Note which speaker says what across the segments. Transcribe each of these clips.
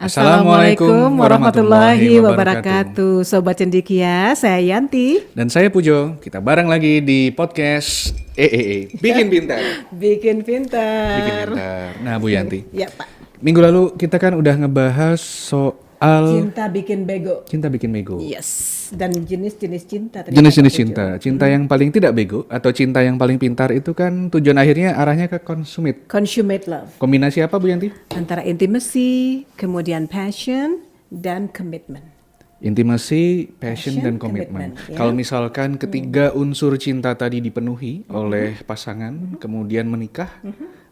Speaker 1: Assalamualaikum warahmatullahi wabarakatuh. Sobat Cendikia, saya Yanti.
Speaker 2: Dan saya Pujo. Kita bareng lagi di podcast Bikin Pintar.
Speaker 1: Bikin Pintar.
Speaker 2: Bikin Pintar. Nah, Bu Yanti.
Speaker 1: Ya, Pak.
Speaker 2: Minggu lalu kita kan udah ngebahas soal
Speaker 1: Cinta bikin bego.
Speaker 2: Cinta bikin bego.
Speaker 1: Yes. Dan jenis-jenis cinta.
Speaker 2: Jenis-jenis cinta. Cinta yang paling tidak bego atau cinta yang paling pintar itu kan tujuan akhirnya arahnya ke consummate.
Speaker 1: Consummate love.
Speaker 2: Kombinasi apa Bu Yanti?
Speaker 1: Antara intimacy, kemudian passion, dan commitment.
Speaker 2: Intimacy, passion dan komitmen.
Speaker 1: Ya.
Speaker 2: Kalau misalkan ketiga unsur cinta tadi dipenuhi oleh pasangan, kemudian menikah,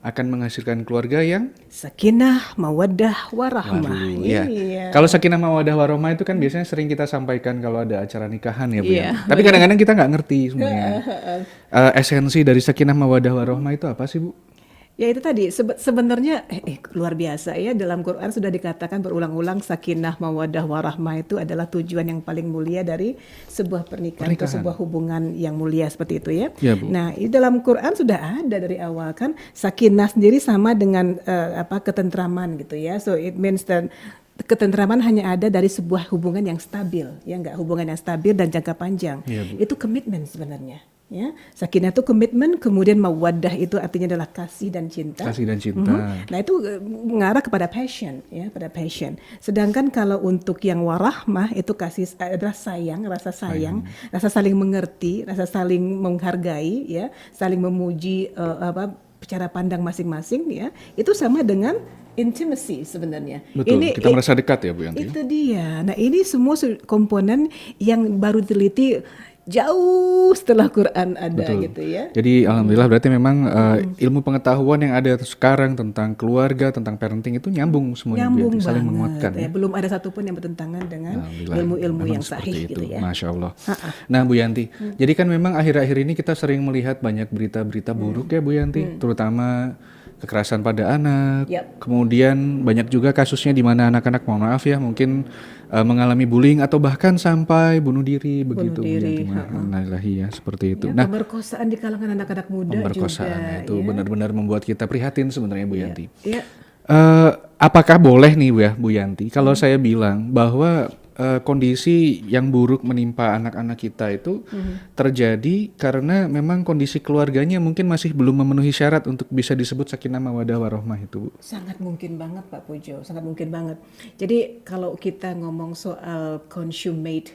Speaker 2: akan menghasilkan keluarga yang
Speaker 1: sakinah, mawaddah, warahmah.
Speaker 2: Iya. Kalau sakinah, mawaddah, warahmah itu kan biasanya sering kita sampaikan kalau ada acara nikahan ya Bu. Ya. Tapi kadang-kadang kita nggak ngerti sebenarnya. Esensi dari sakinah, mawaddah, warahmah itu apa sih Bu?
Speaker 1: Ya itu tadi sebenarnya luar biasa ya, dalam Quran sudah dikatakan berulang-ulang sakinah mawaddah warahmah itu adalah tujuan yang paling mulia dari sebuah pernikahan. Atau sebuah hubungan yang mulia seperti itu ya. Ya Bu. Nah, di dalam Quran sudah ada dari awal kan, sakinah sendiri sama dengan ketentraman gitu ya. So it means that ketentraman hanya ada dari sebuah hubungan yang stabil, ya enggak, hubungan yang stabil dan jangka panjang. Ya, itu komitmen sebenarnya. Ya, sakinah itu komitmen, kemudian mawaddah itu artinya adalah kasih dan cinta.
Speaker 2: Kasih dan cinta.
Speaker 1: Nah itu mengarah kepada passion, ya, pada passion. Sedangkan kalau untuk yang warahmah itu kasih adalah sayang, rasa sayang, rasa saling mengerti, rasa saling menghargai, ya, saling memuji cara pandang masing-masing, ya. Itu sama dengan intimacy sebenarnya.
Speaker 2: Betul, kita merasa dekat ya Bu Yanti.
Speaker 1: Itu dia. Nah ini semua komponen yang baru diteliti jauh setelah Quran ada. Betul. Gitu ya.
Speaker 2: Jadi alhamdulillah berarti memang ilmu pengetahuan yang ada sekarang tentang keluarga, tentang parenting itu nyambung semuanya,
Speaker 1: nyambung
Speaker 2: saling
Speaker 1: banget,
Speaker 2: menguatkan.
Speaker 1: Ya. Belum ada satupun yang bertentangan dengan ilmu-ilmu yang sahih gitu ya.
Speaker 2: Masya Allah. Nah Bu Yanti, jadi kan memang akhir-akhir ini kita sering melihat banyak berita-berita buruk ya Bu Yanti, terutama kekerasan pada anak, kemudian banyak juga kasusnya di mana anak-anak, mohon maaf ya, mungkin mengalami bullying atau bahkan sampai bunuh diri begitu. Ya, seperti itu.
Speaker 1: Ya, nah, pemerkosaan di kalangan anak-anak muda
Speaker 2: pemerkosaan juga, itu benar-benar membuat kita prihatin sebenarnya Bu Yanti.
Speaker 1: Ya.
Speaker 2: Apakah boleh nih Bu Yanti, kalau saya bilang bahwa kondisi yang buruk menimpa anak-anak kita itu terjadi karena memang kondisi keluarganya mungkin masih belum memenuhi syarat untuk bisa disebut sakinah mawaddah warahmah itu Bu?
Speaker 1: Sangat mungkin banget Pak Pujo, sangat mungkin banget. Jadi kalau kita ngomong soal consummate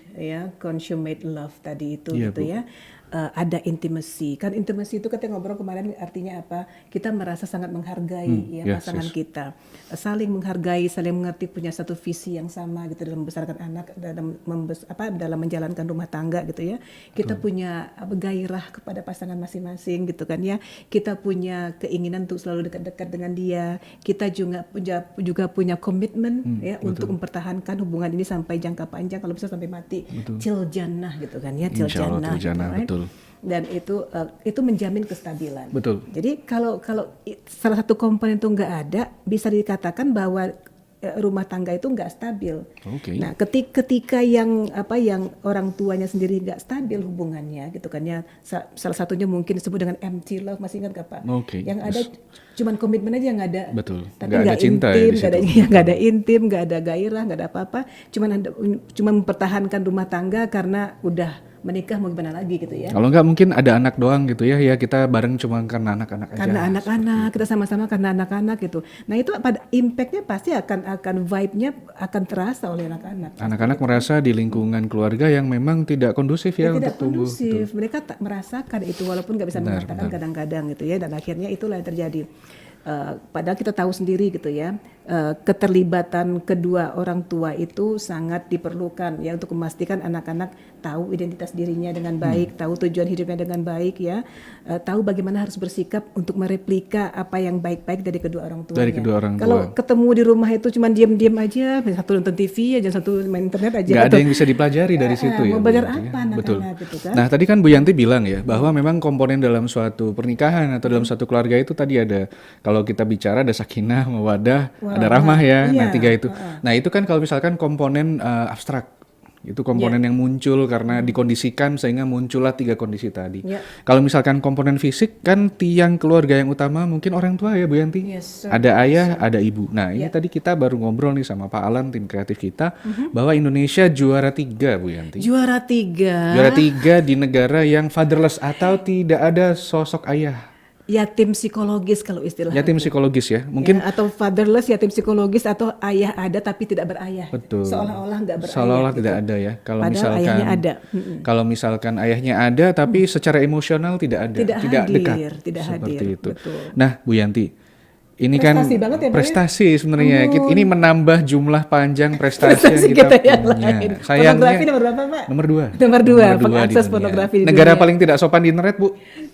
Speaker 1: love tadi itu gitu Bu. Ya. Ada intimacy. Kan intimacy itu kita ngobrol kemarin artinya apa? Kita merasa sangat menghargai pasangan kita. Saling menghargai, saling mengerti, punya satu visi yang sama gitu dalam membesarkan anak, dalam menjalankan rumah tangga gitu ya. Kita punya gairah kepada pasangan masing-masing gitu kan ya. Kita punya keinginan untuk selalu dekat-dekat dengan dia. Kita juga punya komitmen untuk mempertahankan hubungan ini sampai jangka panjang, kalau bisa sampai mati. Til jannah gitu kan ya, til jannah. Right? Dan itu menjamin kestabilan. Betul. Jadi kalau salah satu komponen itu nggak ada, bisa dikatakan bahwa rumah tangga itu nggak stabil. Nah, ketika yang orang tuanya sendiri nggak stabil hubungannya, gitu kan ya. Salah satunya mungkin disebut dengan empty love, masih ingat nggak Pak? Yang ada cuman komitmen aja yang ada.
Speaker 2: Betul.
Speaker 1: Tapi nggak cinta, nggak ada intim, nggak ada gairah, nggak ada apa-apa. Cuman mempertahankan rumah tangga karena udah menikah, mau gimana lagi gitu ya.
Speaker 2: Kalau nggak mungkin ada anak doang gitu ya kita bareng cuma karena anak-anak aja.
Speaker 1: Karena anak-anak, kita sama-sama karena anak-anak gitu. Nah itu pada impactnya pasti akan vibe-nya akan terasa oleh anak-anak.
Speaker 2: Anak-anak merasa di lingkungan keluarga yang memang tidak kondusif untuk tumbuh.
Speaker 1: Tidak kondusif, mereka tak merasakan itu walaupun nggak bisa mengatakan kadang-kadang gitu ya. Dan akhirnya itulah yang terjadi. Padahal kita tahu sendiri gitu ya, keterlibatan kedua orang tua itu sangat diperlukan ya untuk memastikan anak-anak tahu identitas dirinya dengan baik, tahu tujuan hidupnya dengan baik ya, tahu bagaimana harus bersikap untuk mereplika apa yang baik-baik dari kedua orang tuanya. Kalau ketemu di rumah itu cuma diam-diam aja, satu nonton TV aja, satu main internet aja.
Speaker 2: Nggak ada yang bisa dipelajari dari situ ya.
Speaker 1: Mau belajar apa anak-anak gitu kan?
Speaker 2: Nah tadi kan Bu Yanti bilang ya bahwa memang komponen dalam suatu pernikahan atau dalam suatu keluarga itu tadi ada, kalau kita bicara ada sakinah, mawaddah, ada rahmah ya. Nah 3 itu. Nah itu kan kalau misalkan komponen abstrak. Itu komponen yang muncul karena dikondisikan sehingga muncullah 3 kondisi tadi.
Speaker 1: Ya.
Speaker 2: Kalau misalkan komponen fisik kan tiang keluarga yang utama mungkin orang tua ya Bu Yanti.
Speaker 1: Yes, sir.
Speaker 2: Ada ayah, ada ibu. Nah ini tadi kita baru ngobrol nih sama Pak Alan tim kreatif kita bahwa Indonesia juara 3 Bu Yanti.
Speaker 1: Juara 3.
Speaker 2: Juara 3 di negara yang fatherless atau tidak ada sosok ayah.
Speaker 1: Yatim psikologis kalau istilah.
Speaker 2: Yatim psikologis ya. Mungkin
Speaker 1: atau fatherless, yatim psikologis, atau ayah ada tapi tidak berayah.
Speaker 2: betul.
Speaker 1: Seolah-olah nggak berayah.
Speaker 2: Seolah-olah
Speaker 1: gitu.
Speaker 2: tidak ada ya. Kalau
Speaker 1: Padahal
Speaker 2: misalkan
Speaker 1: ayahnya ada.
Speaker 2: Kalau misalkan ayahnya ada tapi secara emosional tidak ada,
Speaker 1: Tidak hadir,
Speaker 2: dekat.
Speaker 1: tidak
Speaker 2: Seperti
Speaker 1: hadir,
Speaker 2: itu.
Speaker 1: betul.
Speaker 2: Nah, Bu Yanti, ini
Speaker 1: Prestasi
Speaker 2: kan
Speaker 1: banget ya, Pak, ya?
Speaker 2: prestasi sebenarnya. Ini menambah jumlah panjang prestasi
Speaker 1: Prestasi
Speaker 2: yang kita
Speaker 1: kita yang
Speaker 2: punya.
Speaker 1: lain.
Speaker 2: Sayangnya
Speaker 1: Pornografi nomor berapa, Pak?
Speaker 2: nomor 2.
Speaker 1: Nomor 2,
Speaker 2: di
Speaker 1: pengakses
Speaker 2: dunia.
Speaker 1: pornografi di
Speaker 2: Negara
Speaker 1: dunia.
Speaker 2: paling tidak sopan di internet, Bu.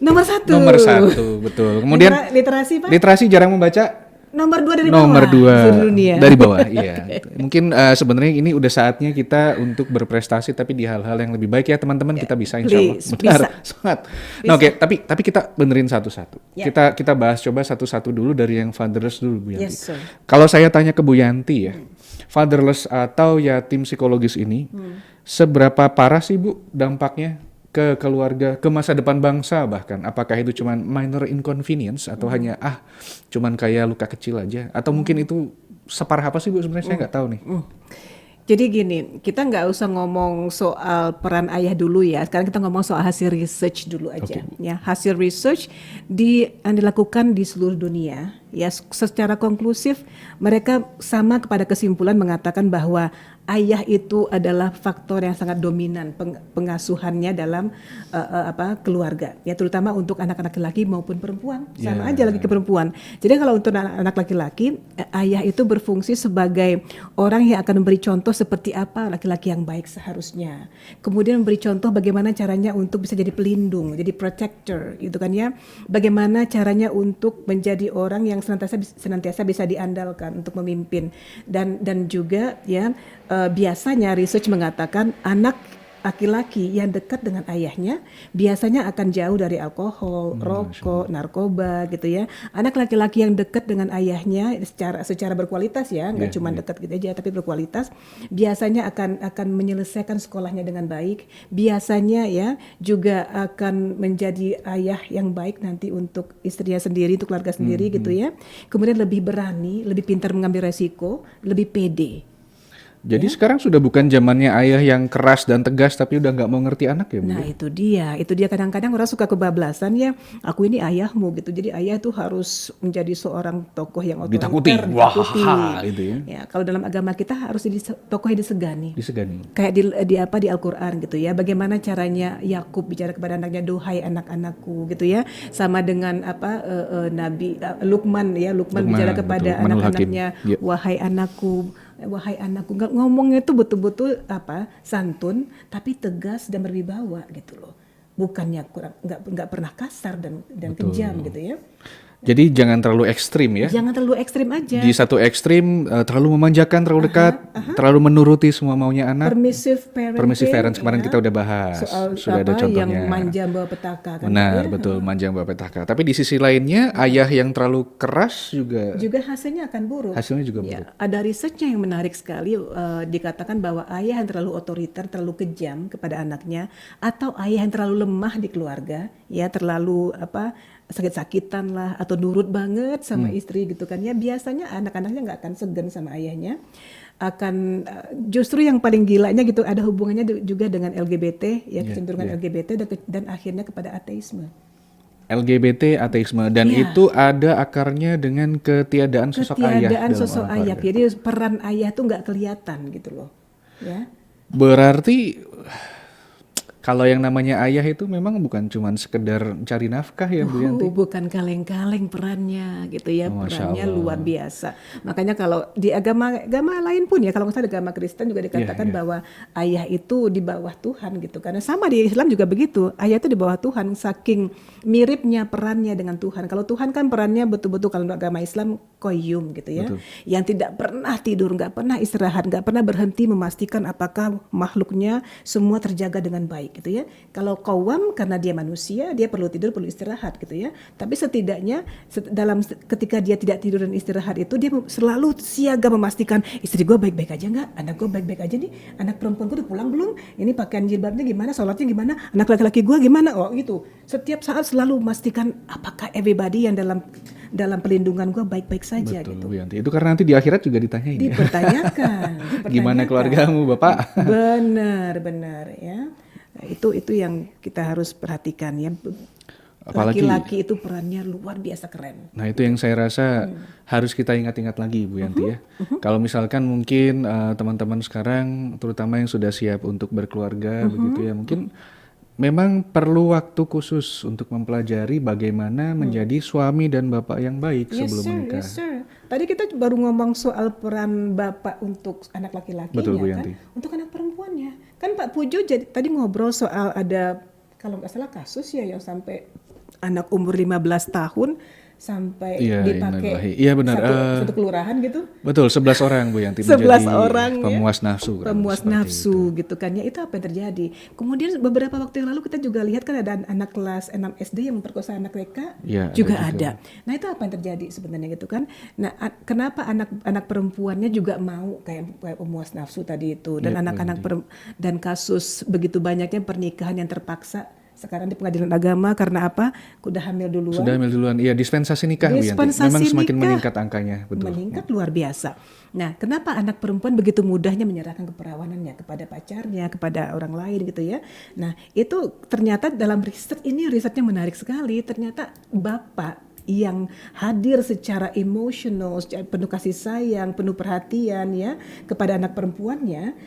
Speaker 1: Nomor 1.
Speaker 2: Nomor 1, betul. Kemudian
Speaker 1: literasi, Pak?
Speaker 2: literasi jarang membaca.
Speaker 1: Nomor 2 dari bawah.
Speaker 2: Nomor 2
Speaker 1: seluruh dunia.
Speaker 2: dari bawah, iya. Mungkin sebenarnya ini udah saatnya kita untuk berprestasi tapi di hal-hal yang lebih baik ya teman-teman, kita bisa insya Allah.
Speaker 1: Please,
Speaker 2: Benar,
Speaker 1: bisa.
Speaker 2: sangat. Nah, oke, tapi kita benerin satu-satu.
Speaker 1: Ya.
Speaker 2: Kita bahas coba satu-satu dulu dari yang fatherless dulu Bu Yanti.
Speaker 1: Yes, sir.
Speaker 2: Kalau saya tanya ke Bu Yanti ya, fatherless atau yatim psikologis ini seberapa parah sih Bu dampaknya ke keluarga, ke masa depan bangsa bahkan? Apakah itu cuman minor inconvenience atau hanya cuman kayak luka kecil aja? Atau mungkin itu separah apa sih Bu sebenarnya? Saya nggak tahu nih.
Speaker 1: Jadi gini, kita nggak usah ngomong soal peran ayah dulu ya. Sekarang kita ngomong soal hasil research dulu aja. Ya, hasil research yang dilakukan di seluruh dunia. Ya, secara konklusif mereka sama kepada kesimpulan mengatakan bahwa ayah itu adalah faktor yang sangat dominan pengasuhannya dalam keluarga. Ya, terutama untuk anak-anak laki maupun perempuan. Sama aja lagi ke perempuan. Jadi kalau untuk anak laki-laki, ayah itu berfungsi sebagai orang yang akan memberi contoh seperti apa laki-laki yang baik seharusnya. Kemudian memberi contoh bagaimana caranya untuk bisa jadi pelindung, jadi protector, gitu kan ya. Bagaimana caranya untuk menjadi orang yang senantiasa bisa diandalkan untuk memimpin, dan juga ya biasanya research mengatakan anak laki-laki yang dekat dengan ayahnya biasanya akan jauh dari alkohol, rokok, narkoba gitu ya. Anak laki-laki yang dekat dengan ayahnya secara berkualitas ya, nggak cuma dekat gitu aja tapi berkualitas, biasanya akan menyelesaikan sekolahnya dengan baik. Biasanya ya juga akan menjadi ayah yang baik nanti untuk istrinya sendiri, untuk keluarga sendiri gitu ya. Kemudian lebih berani, lebih pintar mengambil resiko, lebih pede.
Speaker 2: Jadi sekarang sudah bukan zamannya ayah yang keras dan tegas tapi udah nggak mau ngerti anak ya Bu?
Speaker 1: Nah itu dia kadang-kadang orang suka kebablasan ya, aku ini ayahmu gitu, jadi ayah itu harus menjadi seorang tokoh yang otoriter,
Speaker 2: Ditakuti. Gitu ya.
Speaker 1: Ya, kalau dalam agama kita harus jadi tokoh yang disegani.
Speaker 2: Kayak
Speaker 1: di Al-Qur'an gitu ya, bagaimana caranya Yakub bicara kepada anaknya, duhai anak-anakku gitu ya, sama dengan Nabi Luqman bicara kepada anak-anaknya, wahai anakku, ngomongnya itu betul-betul santun tapi tegas dan berwibawa gitu loh, bukannya nggak pernah kasar dan kejam gitu ya.
Speaker 2: Jadi jangan terlalu ekstrim ya.
Speaker 1: Jangan terlalu ekstrim aja.
Speaker 2: Di satu ekstrim terlalu memanjakan, terlalu dekat, terlalu menuruti semua maunya anak.
Speaker 1: Permissive parents
Speaker 2: kemarin kita udah bahas.
Speaker 1: Soal
Speaker 2: sudah ada contohnya.
Speaker 1: yang manja bawa petaka kan.
Speaker 2: Benar, betul, manja bawa petaka. Tapi di sisi lainnya ayah yang terlalu keras juga
Speaker 1: hasilnya akan buruk.
Speaker 2: Hasilnya juga buruk.
Speaker 1: Ada researchnya yang menarik sekali, dikatakan bahwa ayah yang terlalu otoriter, terlalu kejam kepada anaknya, atau ayah yang terlalu lemah di keluarga, ya terlalu sakit-sakitan lah atau nurut banget sama istri gitu kan ya, biasanya anak-anaknya nggak akan segan sama ayahnya, akan justru yang paling gilanya gitu ada hubungannya juga dengan LGBT ya, kecenderungan LGBT dan akhirnya kepada ateisme.
Speaker 2: LGBT, ateisme, dan itu ada akarnya dengan ketiadaan sosok ayah.
Speaker 1: Jadi peran ayah tuh nggak kelihatan gitu loh ya.
Speaker 2: Berarti kalau yang namanya ayah itu memang bukan cuma sekedar cari nafkah ya Bu Yanti?
Speaker 1: Bukan kaleng-kaleng perannya gitu ya, perannya luar biasa. Makanya kalau di agama lain pun ya, kalau misalnya agama Kristen juga dikatakan bahwa ayah itu di bawah Tuhan gitu. Karena sama di Islam juga begitu, ayah itu di bawah Tuhan, saking miripnya perannya dengan Tuhan. Kalau Tuhan kan perannya betul-betul, kalau agama Islam qayyum gitu ya.
Speaker 2: Betul.
Speaker 1: Yang tidak pernah tidur, nggak pernah istirahat, nggak pernah berhenti memastikan apakah makhluknya semua terjaga dengan baik gitu ya. Kalau qawwam karena dia manusia, dia perlu tidur, perlu istirahat gitu ya. Tapi setidaknya ketika dia tidak tidur dan istirahat itu dia selalu siaga memastikan istri gue baik-baik aja nggak, anak gue baik-baik aja nih, anak perempuan gue udah pulang belum, ini pakaian jilbabnya gimana, sholatnya gimana, anak laki-laki gue gimana, oh gitu. Setiap saat selalu memastikan apakah everybody yang dalam perlindungan gue baik-baik saja.
Speaker 2: Betul,
Speaker 1: gitu.
Speaker 2: Bu Yanti. Itu karena nanti di akhirat juga ditanyain.
Speaker 1: Dipertanyakan.
Speaker 2: Gimana keluargamu, Bapak?
Speaker 1: Benar ya. Nah, itu yang kita harus perhatikan ya.
Speaker 2: Apalagi
Speaker 1: Laki-laki itu perannya luar biasa keren.
Speaker 2: Nah, itu yang saya rasa harus kita ingat-ingat lagi, Bu Yanti ya. Kalau misalkan mungkin teman-teman sekarang terutama yang sudah siap untuk berkeluarga begitu ya, mungkin memang perlu waktu khusus untuk mempelajari bagaimana menjadi suami dan bapak yang baik sebelum menikah.
Speaker 1: Yes sir. Tadi kita baru ngomong soal peran bapak untuk anak laki-lakinya.
Speaker 2: Betul, Bu
Speaker 1: kan,
Speaker 2: Yanti.
Speaker 1: untuk anak perempuannya. Kan Pak Pujo tadi ngobrol soal ada kalau nggak salah kasus ya yang sampai anak umur 15 tahun sampai dipakai
Speaker 2: iya benar.
Speaker 1: satu kelurahan gitu.
Speaker 2: Betul, 11 orang Bu Yanti
Speaker 1: 11
Speaker 2: menjadi
Speaker 1: orang
Speaker 2: pemuas nafsu.
Speaker 1: Pemuas nafsu gitu kan ya, itu apa yang terjadi. Kemudian beberapa waktu yang lalu kita juga lihat kan ada anak kelas 6 SD yang memperkosa anak TK juga ada. Nah itu apa yang terjadi sebenarnya gitu kan. Nah kenapa anak perempuannya juga mau kayak pemuas nafsu tadi itu, dan anak-anak dan kasus begitu banyaknya pernikahan yang terpaksa sekarang di pengadilan agama karena apa? Sudah hamil duluan.
Speaker 2: Iya, dispensasi nikah Bu Yanti. Memang semakin meningkat angkanya, betul.
Speaker 1: Meningkat luar biasa. Nah, kenapa anak perempuan begitu mudahnya menyerahkan keperawanannya kepada pacarnya, kepada orang lain gitu ya. Nah, itu ternyata dalam risetnya menarik sekali. Ternyata bapak yang hadir secara emosional, penuh kasih sayang, penuh perhatian ya kepada anak perempuannya,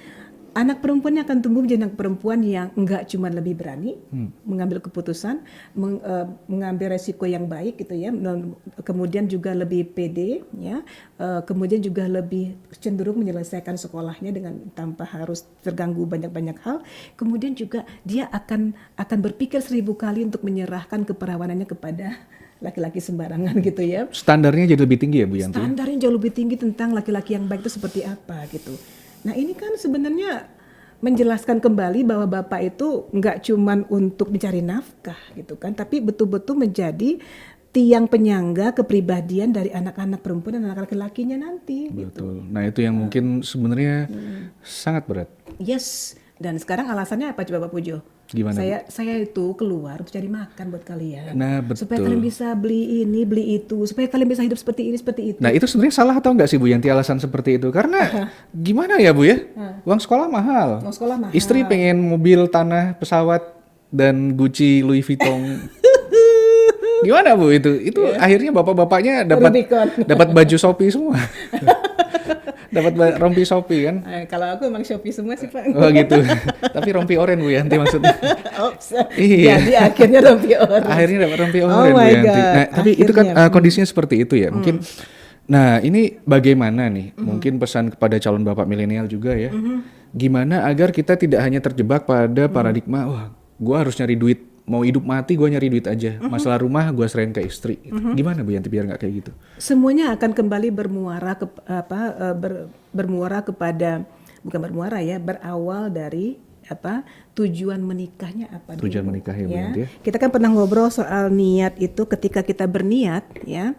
Speaker 1: anak perempuannya akan tumbuh menjadi anak perempuan yang enggak cuma lebih berani mengambil keputusan, mengambil resiko yang baik gitu ya, kemudian juga lebih pede ya, kemudian juga lebih cenderung menyelesaikan sekolahnya dengan tanpa harus terganggu banyak-banyak hal, kemudian juga dia akan berpikir 1000 kali untuk menyerahkan keperawanannya kepada laki-laki sembarangan gitu ya.
Speaker 2: Standarnya jadi lebih tinggi ya Bu Yanti?
Speaker 1: Standarnya jauh lebih tinggi tentang laki-laki yang baik itu seperti apa gitu. Nah ini kan sebenarnya menjelaskan kembali bahwa bapak itu nggak cuman untuk mencari nafkah gitu kan, tapi betul-betul menjadi tiang penyangga kepribadian dari anak-anak perempuan dan anak laki-lakinya nanti.
Speaker 2: Betul. Gitu. Nah itu yang mungkin sebenarnya sangat berat.
Speaker 1: Yes. Dan sekarang alasannya apa coba Pak Pujo?
Speaker 2: Gimana?
Speaker 1: Saya itu keluar untuk cari makan buat kalian.
Speaker 2: Nah, betul.
Speaker 1: Supaya kalian bisa beli ini, beli itu, supaya kalian bisa hidup seperti ini, seperti itu.
Speaker 2: Nah, itu sebenarnya salah atau enggak sih Bu Yanti alasan seperti itu? Karena gimana ya Bu ya? Uang sekolah mahal.
Speaker 1: Uang sekolah mahal.
Speaker 2: Istri pengen mobil, tanah, pesawat dan Gucci, Louis Vuitton. Gimana Bu itu? Itu akhirnya bapak-bapaknya dapat baju Shopee semua. Dapat rompi Shopee kan?
Speaker 1: Kalau aku emang Shopee semua sih Pak.
Speaker 2: Oh gitu. Tapi rompi oren Bu Yanti maksudnya.
Speaker 1: Iya. Jadi akhirnya rompi oren.
Speaker 2: Akhirnya dapat rompi oren Bu Yanti. Nah, tapi akhirnya, itu kan kondisinya seperti itu ya. Mungkin nah, ini bagaimana nih? Mungkin pesan kepada calon bapak milenial juga ya. Gimana agar kita tidak hanya terjebak pada paradigma wah, gua harus nyari duit. Mau hidup mati gue nyari duit aja, masalah rumah gue serahin ke istri. Gimana Bu Yanti biar nggak kayak gitu?
Speaker 1: Semuanya akan kembali bermuara kepada, bukan bermuara ya, berawal dari tujuan menikahnya apa dulu.
Speaker 2: Tujuan menikahnya Bu Yanti ya.
Speaker 1: Kita kan pernah ngobrol soal niat itu, ketika kita berniat ya,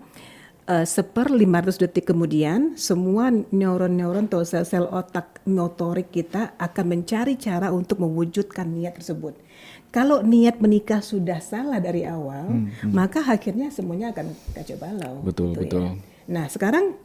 Speaker 1: 1/500 detik kemudian semua neuron-neuron atau sel-sel otak motorik kita akan mencari cara untuk mewujudkan niat tersebut. Kalau niat menikah sudah salah dari awal, maka akhirnya semuanya akan kacau balau.
Speaker 2: Betul,
Speaker 1: gitu
Speaker 2: betul.
Speaker 1: Ya. Nah sekarang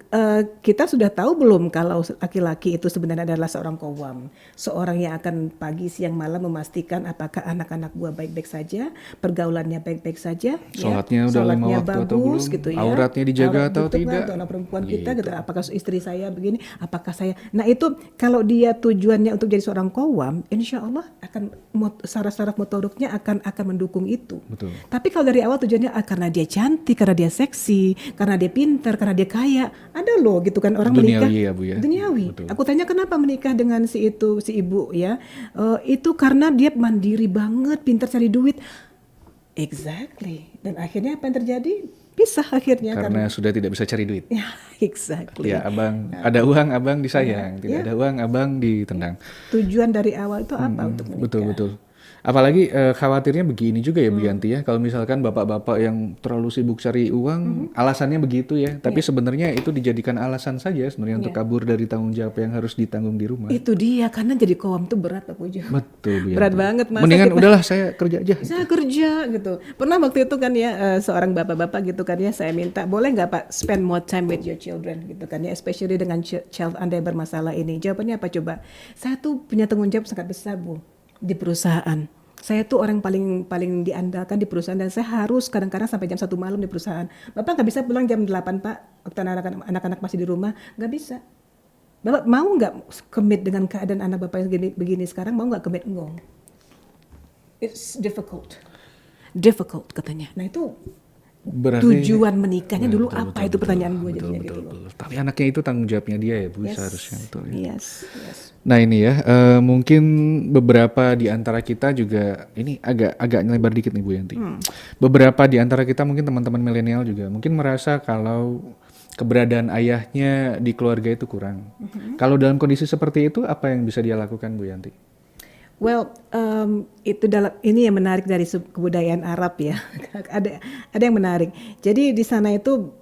Speaker 1: kita sudah tahu belum kalau laki-laki itu sebenarnya adalah seorang qawwam, seorang yang akan pagi siang malam memastikan apakah anak-anak gua baik-baik saja, pergaulannya baik-baik saja,
Speaker 2: sholatnya udah 5 waktu
Speaker 1: bagus,
Speaker 2: atau belum,
Speaker 1: gitu ya,
Speaker 2: auratnya dijaga atau tidak,
Speaker 1: atau anak perempuan kita gitu, apakah istri saya begini, apakah saya, nah itu kalau dia tujuannya untuk jadi seorang qawwam, insya Allah akan saraf-saraf motoriknya akan mendukung itu.
Speaker 2: Betul.
Speaker 1: Tapi kalau dari awal tujuannya karena dia cantik, karena dia seksi, karena dia pintar, karena dia kaya, ada loh gitu kan orang
Speaker 2: duniawi
Speaker 1: menikah.
Speaker 2: Ya, Bu, ya?
Speaker 1: Duniawi.
Speaker 2: Betul.
Speaker 1: Aku tanya kenapa menikah dengan si ibu ya? Itu karena dia mandiri banget, pintar cari duit. Exactly. Dan akhirnya apa yang terjadi? Pisah akhirnya
Speaker 2: karena sudah tidak bisa cari duit.
Speaker 1: Ya, exactly.
Speaker 2: Ya, abang ada uang abang disayang, tidak ada uang abang ditendang.
Speaker 1: Tujuan dari awal itu apa untuk menikah?
Speaker 2: Betul. Apalagi khawatirnya begini juga ya Bu Yanti ya, kalau misalkan bapak-bapak yang terlalu sibuk cari uang, alasannya begitu ya, tapi sebenarnya itu dijadikan alasan saja sebenarnya untuk kabur dari tanggung jawab yang harus ditanggung di rumah.
Speaker 1: Itu dia, karena jadi kawam tuh berat Pak Pujo.
Speaker 2: Betul Bu Yanti.
Speaker 1: Berat banget. Masa
Speaker 2: Mendingan udahlah saya kerja aja.
Speaker 1: Saya kerja gitu. Pernah waktu itu kan ya seorang bapak-bapak gitu kan ya, saya minta boleh nggak Pak spend more time with your children gitu kan ya, especially dengan child Anda yang bermasalah ini. Jawabannya apa coba? Saya tuh punya tanggung jawab sangat besar Bu di perusahaan. Saya tuh orang paling diandalkan di perusahaan dan saya harus kadang-kadang sampai jam 1 malam di perusahaan. Bapak nggak bisa pulang jam 8 Pak, waktu anak-anak masih di rumah, nggak bisa. Bapak mau nggak commit dengan keadaan anak Bapak yang begini sekarang, mau nggak commit? Enggak. It's difficult katanya. Nah itu
Speaker 2: Berarti
Speaker 1: tujuan menikahnya dulu apa itu pertanyaan gue jadinya gitu loh.
Speaker 2: Tapi anaknya itu tanggung jawabnya dia ya Bu, seharusnya betul ya.
Speaker 1: Yes.
Speaker 2: Nah ini ya, mungkin beberapa di antara kita juga, ini agak lebar dikit nih Bu Yanti. Beberapa di antara kita mungkin teman-teman milenial juga mungkin merasa kalau keberadaan ayahnya di keluarga itu kurang. Kalau dalam kondisi seperti itu, apa yang bisa dia lakukan Bu Yanti?
Speaker 1: Well, itu ini yang menarik dari kebudayaan Arab ya. ada yang menarik. Jadi di sana itu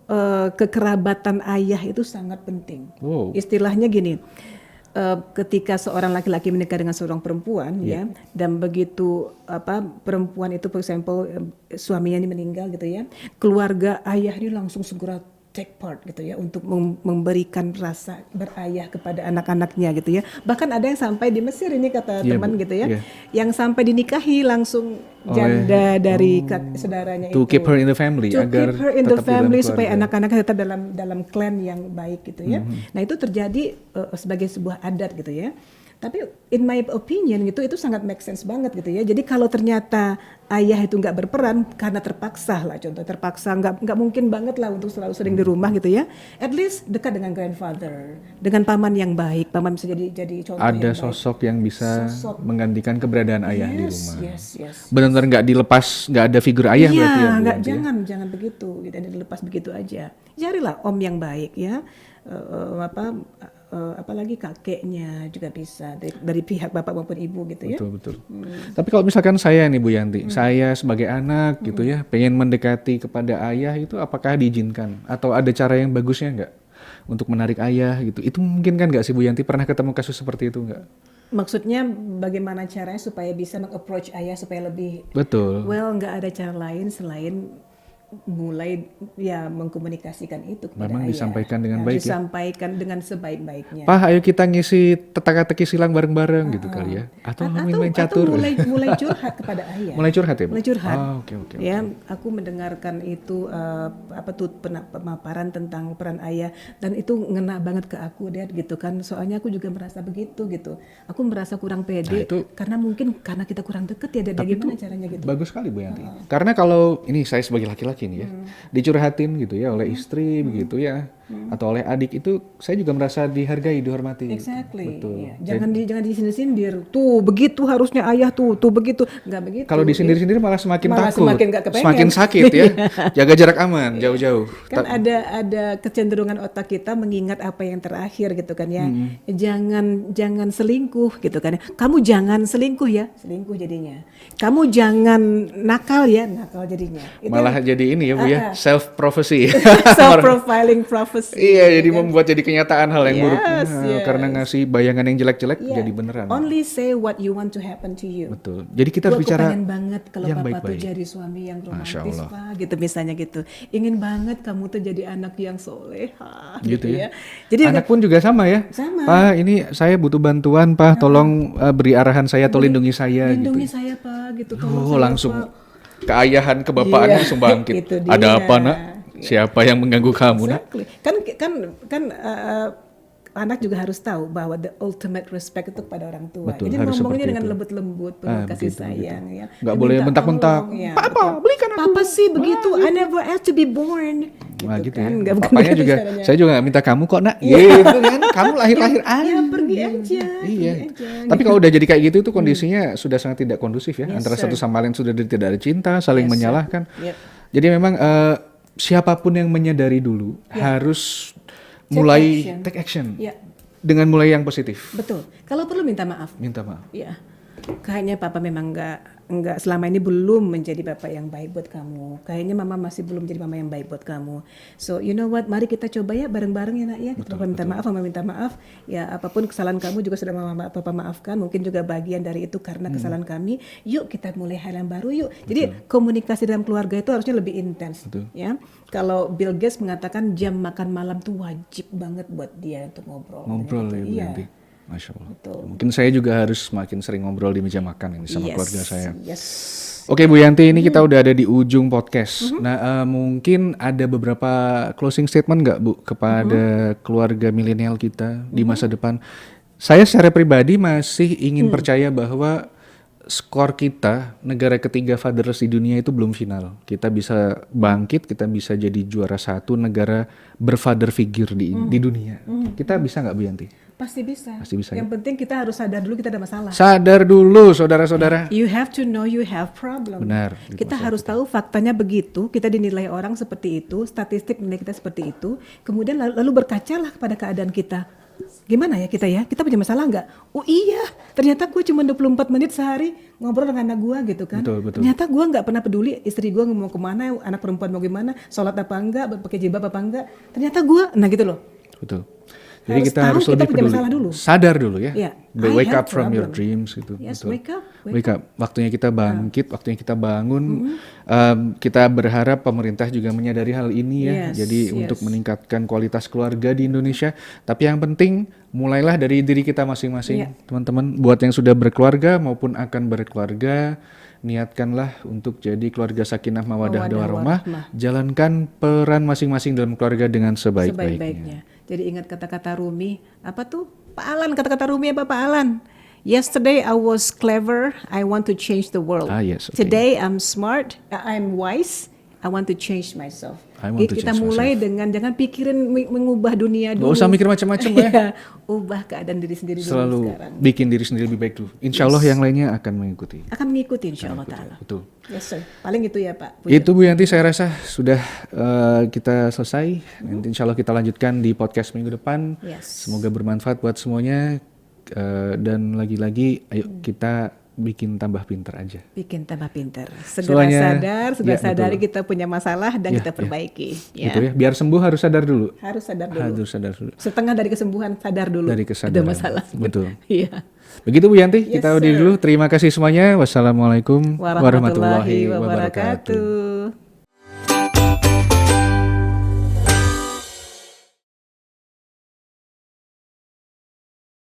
Speaker 1: kekerabatan ayah itu sangat penting.
Speaker 2: Wow.
Speaker 1: Istilahnya gini, ketika seorang laki-laki menikah dengan seorang perempuan ya, dan begitu perempuan itu, for example, suaminya ini meninggal gitu ya, keluarga ayah ini langsung segera take part gitu ya untuk memberikan rasa berayah kepada anak-anaknya gitu ya. Bahkan ada yang sampai di Mesir ini kata teman gitu ya, yang sampai dinikahi langsung janda dari saudaranya
Speaker 2: to keep her in the family, agar
Speaker 1: keep her in the family supaya
Speaker 2: keluarga.
Speaker 1: anak-anaknya tetap dalam klan yang baik gitu ya. Nah itu terjadi sebagai sebuah adat gitu ya. Tapi in my opinion gitu itu sangat make sense banget gitu ya. Jadi kalau ternyata ayah itu nggak berperan karena terpaksa lah, contoh terpaksa nggak mungkin banget lah untuk selalu sering di rumah gitu ya. At least dekat dengan grandfather, dengan paman yang baik, paman bisa jadi contoh.
Speaker 2: Ada sosok yang bisa menggantikan keberadaan ayah di rumah.
Speaker 1: Yes.
Speaker 2: Benar-benar nggak dilepas, nggak ada figur ayah berarti ya.
Speaker 1: Nggak, jangan begitu, gitu, dilepas begitu aja. Carilah om yang baik ya. Apalagi kakeknya juga bisa dari pihak bapak maupun ibu gitu ya.
Speaker 2: Betul. Tapi kalau misalkan saya nih Bu Yanti, saya sebagai anak gitu ya, pengen mendekati kepada ayah itu apakah diizinkan atau ada cara yang bagusnya nggak untuk menarik ayah gitu? Itu mungkin kan nggak sih Bu Yanti, pernah ketemu kasus seperti itu nggak?
Speaker 1: Maksudnya bagaimana caranya supaya bisa meng-approach ayah supaya lebih?
Speaker 2: Betul.
Speaker 1: Well, nggak ada cara lain selain mulai ya mengkomunikasikan itu kepada
Speaker 2: Memang
Speaker 1: ayah.
Speaker 2: Disampaikan dengan baik
Speaker 1: disampaikan dengan sebaik-baiknya.
Speaker 2: Pak, ayo kita ngisi teka-teki silang bareng-bareng gitu kali ya. Atau main catur.
Speaker 1: Atau mulai curhat kepada ayah.
Speaker 2: Mulai curhat ya, Bu?
Speaker 1: Mulai curhat.
Speaker 2: Oke.
Speaker 1: Ya, aku mendengarkan itu pemaparan tentang peran ayah dan itu ngena banget ke aku deh gitu kan. Soalnya aku juga merasa begitu gitu. Aku merasa kurang pede karena kita kurang deket ya. Tapi gimana caranya gitu?
Speaker 2: Bagus sekali Bu Yanti. Karena kalau ini saya sebagai laki-laki nih ya, dicurhatin gitu ya oleh istri begitu ya, atau oleh adik, itu saya juga merasa dihargai, dihormati.
Speaker 1: Exactly.
Speaker 2: Betul.
Speaker 1: Ya. Jangan disindir-sindir. Tuh begitu harusnya ayah tuh begitu. Nggak begitu.
Speaker 2: Kalau disindir-sindir malah semakin takut,
Speaker 1: semakin nggak kepengen.
Speaker 2: semakin sakit ya. Jaga jarak aman, jauh-jauh.
Speaker 1: Kan ada kecenderungan otak kita mengingat apa yang terakhir gitu kan ya. Jangan selingkuh gitu kan. Kamu jangan selingkuh ya, selingkuh jadinya. Kamu jangan nakal ya, nakal jadinya. Itu
Speaker 2: malah jadi ini ya Bu ya, self prophecy.
Speaker 1: self-profiling prophecy.
Speaker 2: Iya, jadi membuat jadi kenyataan hal yang buruk.
Speaker 1: Yes.
Speaker 2: Karena ngasih bayangan yang jelek-jelek jadi beneran.
Speaker 1: Only say what you want to happen to you.
Speaker 2: Betul. Jadi kita harus bicara
Speaker 1: pengen banget kalau
Speaker 2: yang
Speaker 1: Papa
Speaker 2: baik-baik.
Speaker 1: tuh jadi suami yang romantis Pak, gitu misalnya gitu. Ingin banget kamu tuh jadi anak yang soleha gitu ya. Jadi
Speaker 2: anak pun juga sama ya.
Speaker 1: Sama.
Speaker 2: Pak, ini saya butuh bantuan, Pak. Tolong beri arahan saya atau lindungi saya
Speaker 1: lindungi
Speaker 2: gitu.
Speaker 1: saya Pak gitu. Tolong saya,
Speaker 2: langsung
Speaker 1: Pak.
Speaker 2: Keayahan, kebapaan langsung bangkit. Ada apa nak? Siapa yang mengganggu kamu nak?
Speaker 1: Kan anak juga harus tahu bahwa the ultimate respect itu kepada orang tua.
Speaker 2: Betul,
Speaker 1: jadi
Speaker 2: harus
Speaker 1: ngomongnya
Speaker 2: seperti
Speaker 1: dengan
Speaker 2: itu.
Speaker 1: lembut-lembut, penuh kasih sayang ya.
Speaker 2: Nggak boleh bentak-bentak. Papa, belikan aku.
Speaker 1: Papa sih begitu. I never asked to be born.
Speaker 2: Wah gitu
Speaker 1: kan.
Speaker 2: ya. Papanya juga, saya juga gak minta kamu kok nak. Gitu kan, kamu lahir-lahir aja.
Speaker 1: Ya pergi aja.
Speaker 2: Iya. Tapi kalau udah jadi kayak gitu itu kondisinya sudah sangat tidak kondusif ya. Antara satu sama lain sudah tidak ada cinta, saling menyalahkan. Jadi memang siapapun yang menyadari dulu harus mulai take action.
Speaker 1: Ya.
Speaker 2: Dengan mulai yang positif.
Speaker 1: Betul. Kalau perlu minta maaf.
Speaker 2: Minta maaf.
Speaker 1: Ya. Kayaknya papa memang nggak selama ini belum menjadi bapak yang baik buat kamu. Kayaknya mama masih belum jadi mama yang baik buat kamu. So you know what? Mari kita coba ya bareng-bareng ya nak ya. Papa minta maaf, mama minta maaf. Ya apapun kesalahan kamu juga sudah papa maafkan. Mungkin juga bagian dari itu karena kesalahan kami. Yuk kita mulai hal yang baru yuk. Jadi komunikasi dalam keluarga itu harusnya lebih intens. Ya. Kalau Bill Gates mengatakan jam makan malam tuh wajib banget buat dia untuk ngobrol.
Speaker 2: Ngobrol ya Bu
Speaker 1: Iya.
Speaker 2: Yanti. Masya Allah.
Speaker 1: Betul.
Speaker 2: Mungkin saya juga harus semakin sering ngobrol di meja makan ini sama keluarga saya.
Speaker 1: Yes.
Speaker 2: Oke Bu Yanti, ini kita udah ada di ujung podcast. Nah mungkin ada beberapa closing statement nggak Bu kepada keluarga milenial kita di masa depan? Saya secara pribadi masih ingin percaya bahwa skor kita negara ketiga fatherless di dunia itu belum final. Kita bisa bangkit, kita bisa jadi juara satu negara berfather figure di dunia. Kita bisa nggak Bu Yanti?
Speaker 1: Pasti bisa.
Speaker 2: Pasti bisa.
Speaker 1: Yang penting kita harus sadar dulu kita ada masalah.
Speaker 2: Sadar dulu saudara-saudara.
Speaker 1: You have to know you have problem.
Speaker 2: Benar.
Speaker 1: Kita harus tahu faktanya begitu. Kita dinilai orang seperti itu, statistik menilai kita seperti itu. Kemudian lalu berkacalah kepada keadaan kita. Gimana ya kita ya? Kita punya masalah nggak? Oh iya, ternyata gue cuma 24 menit sehari ngobrol dengan anak gue gitu kan.
Speaker 2: Betul.
Speaker 1: Ternyata gue nggak pernah peduli istri gue mau kemana, anak perempuan mau gimana, sholat apa enggak, pakai jilbab apa enggak. Ternyata gue, nah gitu loh.
Speaker 2: Betul. Jadi kita harus
Speaker 1: tahu
Speaker 2: lebih
Speaker 1: kita punya
Speaker 2: peduli.
Speaker 1: masalah dulu.
Speaker 2: Sadar dulu ya.
Speaker 1: Yeah.
Speaker 2: Wake
Speaker 1: I
Speaker 2: up from
Speaker 1: have
Speaker 2: your
Speaker 1: problem.
Speaker 2: dreams gitu.
Speaker 1: Yes,
Speaker 2: Betul.
Speaker 1: wake up.
Speaker 2: Waktunya kita bangkit, waktunya kita bangun. Kita berharap pemerintah juga menyadari hal ini ya.
Speaker 1: Yes,
Speaker 2: Jadi untuk meningkatkan kualitas keluarga di Indonesia. Tapi yang penting mulailah dari diri kita masing-masing, teman-teman. Buat yang sudah berkeluarga maupun akan berkeluarga, niatkanlah untuk jadi keluarga sakinah mawadah warahmah. Jalankan peran masing-masing dalam keluarga dengan sebaik-baiknya.
Speaker 1: Jadi ingat kata-kata Rumi, apa tuh? Pak Alan, kata-kata Rumi apa Pak Alan? Yesterday I was clever, I want to change the world.
Speaker 2: Yes, okay.
Speaker 1: Today I'm smart, I'm wise, I want to change myself. Kita
Speaker 2: change
Speaker 1: mulai dengan jangan pikirin mengubah dunia dulu.
Speaker 2: Gak usah mikir macam-macam ya.
Speaker 1: Ubah keadaan diri sendiri dulu
Speaker 2: Selalu
Speaker 1: sekarang.
Speaker 2: bikin diri sendiri lebih baik dulu. Insya Allah yang lainnya akan mengikuti.
Speaker 1: Akan mengikuti insya Allah Ta'ala.
Speaker 2: Betul.
Speaker 1: Yes sir, paling itu ya Pak.
Speaker 2: Itu Bu Yanti saya rasa sudah kita selesai. Nanti insya Allah kita lanjutkan di podcast minggu depan.
Speaker 1: Yes.
Speaker 2: Semoga bermanfaat buat semuanya. Dan lagi-lagi ayo kita bikin tambah pinter aja.
Speaker 1: Bikin tambah pinter. Segera sadari
Speaker 2: betul.
Speaker 1: kita punya masalah dan kita perbaiki. Ya.
Speaker 2: Gitu ya. Biar sembuh harus sadar dulu.
Speaker 1: Harus sadar dulu.
Speaker 2: Harus sadar dulu.
Speaker 1: Setengah dari kesembuhan sadar dulu.
Speaker 2: Dari kesadaran.
Speaker 1: Ada masalah.
Speaker 2: Betul.
Speaker 1: Iya.
Speaker 2: Begitu Bu Yanti,
Speaker 1: Yes,
Speaker 2: kita udah dulu. Terima kasih semuanya. Wassalamualaikum warahmatullahi wabarakatuh.